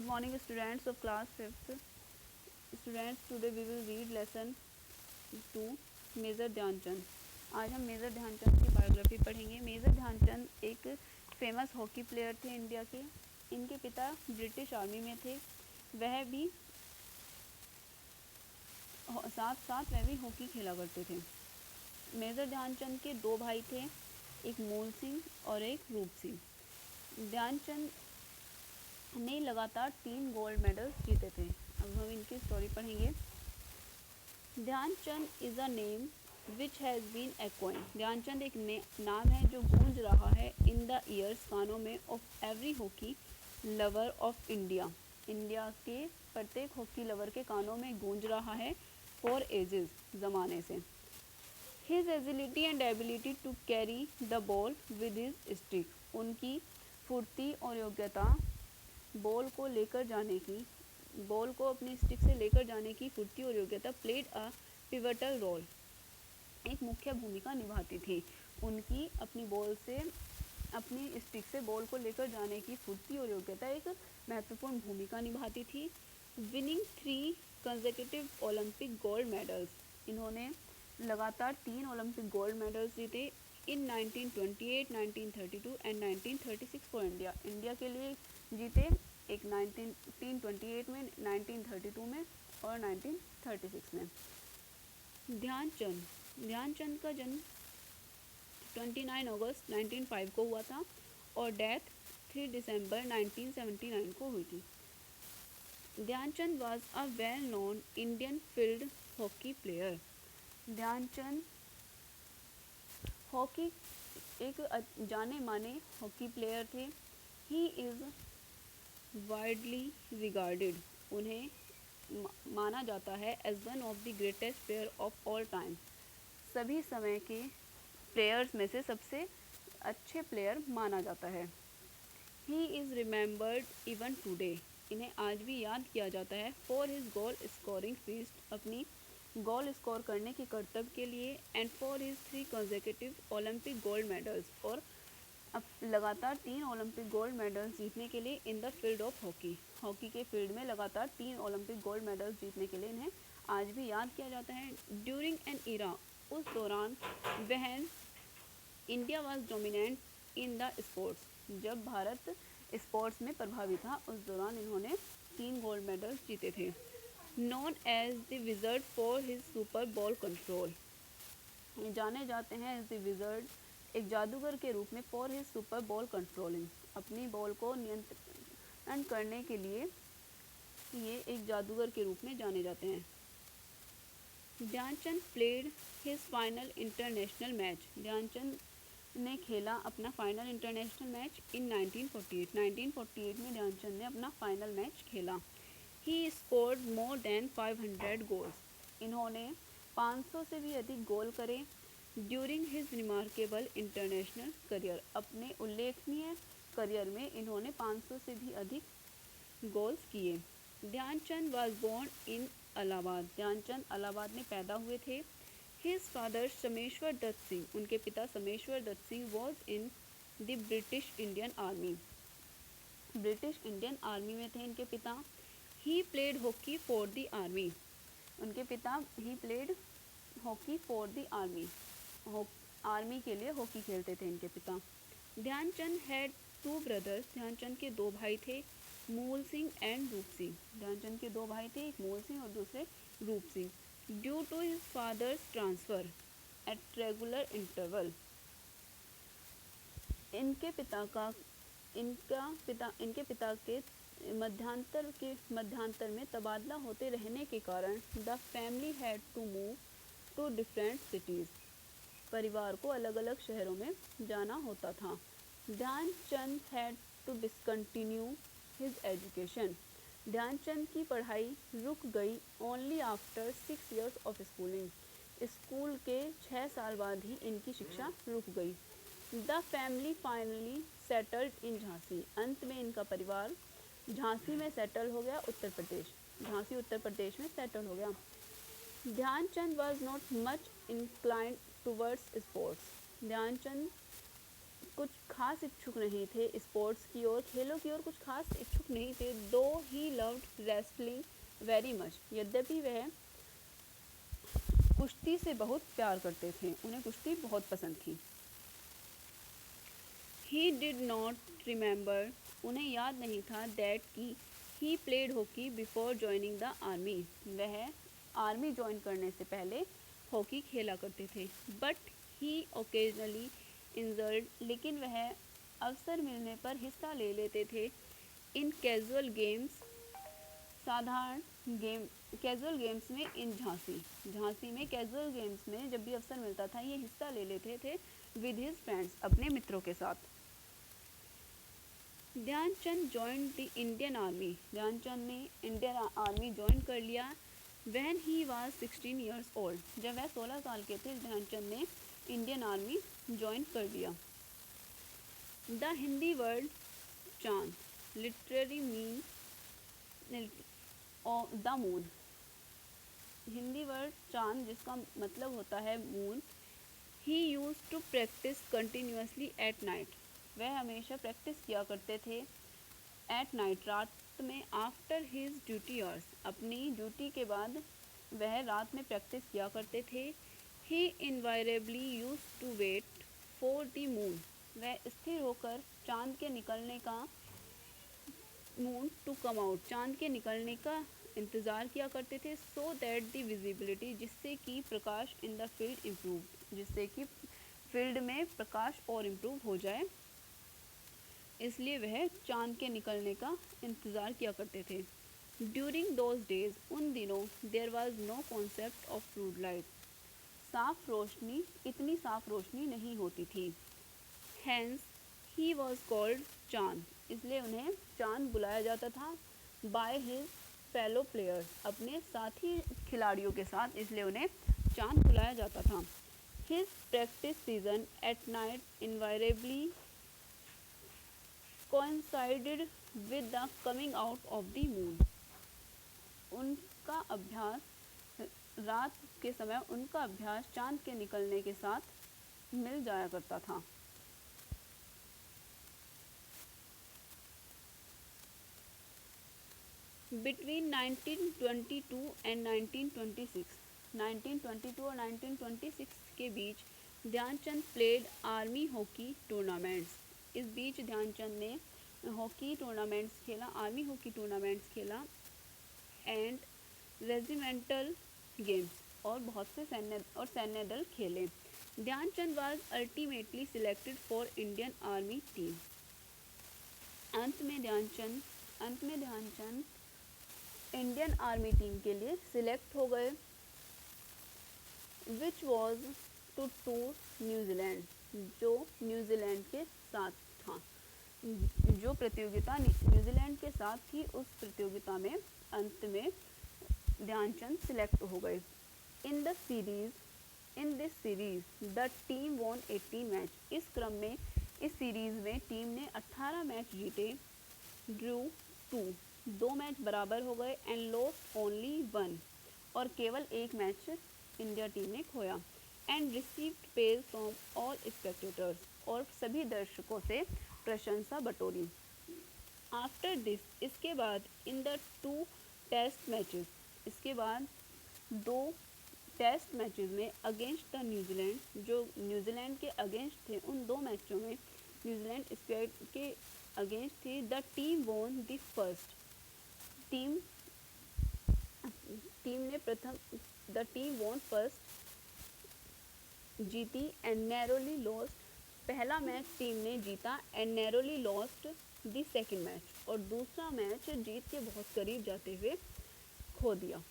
morning students of class 5th. Students, today we will read lesson 2 major Dhyanchand. आज हम major Dhyanchand की biography पढ़ेंगे. Major Dhyanchand एक फेमस हॉकी प्लेयर थे इंडिया के. इनके पिता ब्रिटिश आर्मी में थे. वह भी साथ साथ वह भी हॉकी खेला करते थे. मेजर ध्यानचंद के दो भाई थे, एक मूल सिंह और एक रूप सिंह. ध्यानचंद ने लगातार 3 गोल्ड मेडल्स जीते थे. अब हम इनकी स्टोरी पढ़ेंगे. Dhyan Chand is a name which has been एक्वाइन. ध्यानचंद एक नाम है जो गूंज रहा है इन द ईयर्स, कानों में, of every hockey lover of India. India के प्रत्येक हॉकी लवर के कानों में गूंज रहा है फॉर एजेस, ज़माने से. His agility and ability to carry the ball with his stick. उनकी फुर्ती और योग्यता बॉल को अपनी स्टिक से लेकर जाने की फुर्ती और योग्यता प्लेड अ पिवटल रोल, एक मुख्य भूमिका निभाती थी. उनकी अपनी स्टिक से बॉल को लेकर जाने की फुर्ती और योग्यता एक महत्वपूर्ण भूमिका निभाती थी. Winning 3 consecutive Olympic gold medals. इन्होंने लगातार 3 ओलंपिक गोल्ड मेडल्स जीते इन 1928, 1932 एंड 1936 फॉर इंडिया. इंडिया के लिए जीते, एक 1928 में, 1932 में और 1936 में. ध्यानचंद का जन्म 29 अगस्त 1905 को हुआ था और डेथ 3 दिसंबर 1979 को हुई थी. Dhyanchand was a well known Indian field hockey player. Dhyanchand hockey एक जाने माने हॉकी प्लेयर थे. He is widely regarded. उन्हें माना जाता है as one of the greatest player of all time. सभी समय के प्लेयर्स में से सबसे अच्छे प्लेयर माना जाता है. He is remembered even today. इन्हें आज भी याद किया जाता है for his goal scoring feast, अपनी गोल स्कोर करने के कर्तव्य के लिए, and for his 3 consecutive Olympic gold medals, और अब लगातार 3 ओलंपिक गोल्ड मेडल्स जीतने के लिए in the field of hockey. Hockey के फील्ड में लगातार 3 ओलंपिक गोल्ड मेडल्स जीतने के लिए इन्हें आज भी याद किया जाता है. ड्यूरिंग एन इरा, उस दौरान वहन India was dominant in the sports, जब भारत स्पोर्ट्स में प्रभावी था, उस दौरान इन्होंने 3 गोल्ड मेडल्स जीते थे. Known as the wizard for his super ball control. जाने जाते हैं एज द विजर्ड, एक जादूगर के रूप में, for his super ball controlling, अपनी बॉल को नियंत्रण करने के लिए ये एक जादूगर के रूप में जाने जाते हैं. Dhyanchand played his final international match. Dhyanchand ने खेला अपना फाइनल इंटरनेशनल मैच इन 1948. 1948 में ध्यानचंद ने अपना फाइनल मैच खेला. He scored more than 500 goals. इन्होंने 500 से भी अधिक गोल करे. During his remarkable international career, अपने उल्लेखनीय करियर में इन्होंने 500 से भी अधिक गोल्स किए. Dhyanchand was born in Allahabad. Dhyanchand Allahabad में पैदा हुए थे. हिज फादर समेश्वर दत्त सिंह, उनके पिता Sameshwar Dutt Singh was in the British Indian army. British Indian army में थे इनके पिता. ही played hockey for the army. उनके पिता ही played hockey for the army, army के लिए हॉकी खेलते थे इनके पिता. Dhyanchand had 2 brothers. ध्यानचंद के 2 भाई थे, मूल सिंह एंड रूप सिंह. ध्यानचंद के 2 भाई थे, एक मूल सिंह और दूसरे Roop Singh. Due to his father's transfer at regular interval, इनके पिता के मध्यांतर में तबादला होते रहने के कारण the family had to move to different cities. परिवार को अलग अलग शहरों में जाना होता था. Dhyanchand had to discontinue his education. Dhyanchand की पढ़ाई रुक गई only after 6 years of schooling. School के 6 साल बाद ही इनकी शिक्षा रुक गई. The family finally settled in Jhansi. अंत में इनका परिवार झांसी में सेटल हो गया, झांसी उत्तर प्रदेश में सेटल हो गया. Dhyanchand was not much inclined towards sports. Dhyanchand कुछ खास इच्छुक नहीं थे स्पोर्ट्स की ओर, खेलों की ओर कुछ खास इच्छुक नहीं थे. दो he loved wrestling very much, यद्यपि वह कुश्ती से बहुत प्यार करते थे, उन्हें कुश्ती बहुत पसंद थी। ही डिड नॉट रिमेंबर, उन्हें याद नहीं था दैट कि ही played hockey before joining the army, वह आर्मी ज्वाइन करने से पहले हॉकी खेला करते थे। बट ही ओकेजनली इंजर्ड, लेकिन वह अवसर मिलने पर हिस्सा ले लेते थे इन कैजुअल गेम्स, साधारण गेम कैजुअल गेम्स में इन झांसी में कैजुअल गेम्स में जब भी अवसर मिलता था ये हिस्सा ले लेते थे विद हिज फ्रेंड्स, अपने मित्रों के साथ। Dhyanchand joined the Indian army, Dhyanchand ने इंडियन आर्मी ज्वाइन कर लिया when he was 16 years old, जब वह 16 साल के थे ध्यानचंद ने इंडियन आर्मी ज्वाइन कर लिया। The Hindi word chand literally mean the moon, Hindi word चांद जिसका मतलब होता है moon. He use to practice continuously at night, वह हमेशा प्रैक्टिस किया करते थे एट नाइट, रात में। आफ्टर हिज ड्यूटी आवर्स, अपनी ड्यूटी के बाद वह रात में प्रैक्टिस किया करते थे। He invariably used to wait for the moon, वह स्थिर होकर चांद के निकलने का मून टू कम आउट, चांद के निकलने का इंतज़ार किया करते थे। सो दैट द विजिबिलिटी, जिससे कि प्रकाश इन द फील्ड इम्प्रूव, जिससे कि फील्ड में प्रकाश और इम्प्रूव हो जाए, इसलिए वह चांद के निकलने का इंतज़ार किया करते थे। ड्यूरिंग दोज डेज, उन दिनों there was no concept of flood light, साफ रोशनी, इतनी साफ रोशनी नहीं होती थी। हैंस ही वॉज कॉल्ड चांद, इसलिए उन्हें चांद बुलाया जाता था बाय हिज फेलो प्लेयर्स, अपने साथी खिलाड़ियों के साथ, इसलिए उन्हें चांद बुलाया जाता था। His practice season at night invariably coincided with the coming out of the moon, उनका अभ्यास रात के समय, उनका अभ्यास चांद के निकलने के साथ मिल जाया करता था। बिटवीन 1922 एंड 1926, 1922 और 1926 के बीच Dhyan Chand played army hockey tournaments, इस बीच ध्यानचंद ने हॉकी टूर्नामेंट्स खेला, आर्मी हॉकी टूर्नामेंट्स खेला एंड रेजिमेंटल गेम्स, और बहुत से सैन्य दल खेले। Dhyan Chand was ultimately selected for Indian army team, अंत में ध्यानचंद इंडियन आर्मी टीम के लिए सिलेक्ट हो गए। Which was to tour New Zealand, जो न्यूजीलैंड के साथ था, जो प्रतियोगिता न्यूजीलैंड के साथ थी, उस प्रतियोगिता में अंत में ध्यानचंद सिलेक्ट हो गए। In this series the team von 18 match, इस क्रम में इस सीरीज में टीम ने 18 मैच जीते, ड्रू 2, 2 मैच बराबर हो गए, एंड लॉस्ट ओनली 1, और केवल एक मैच इंडिया टीम ने खोया, and received praise from all spectators, और सभी दर्शकों से प्रशंसा बटोरी। आफ्टर दिस, इसके बाद इन द 2 टेस्ट मैचेस, इसके बाद 2 टेस्ट मैचेस में अगेंस्ट द न्यूजीलैंड, जो न्यूजीलैंड के अगेंस्ट थे, उन 2 मैचों में न्यूजीलैंड स्क्वाड के अगेंस्ट थी। The team won the first, team ने प्रथम, द टीम वॉन फर्स्ट जीती, एंड नैरोली लॉस्ट, पहला मैच टीम ने जीता, and narrowly lost the second match, और दूसरा मैच जीत के बहुत करीब जाते हुए खो दिया।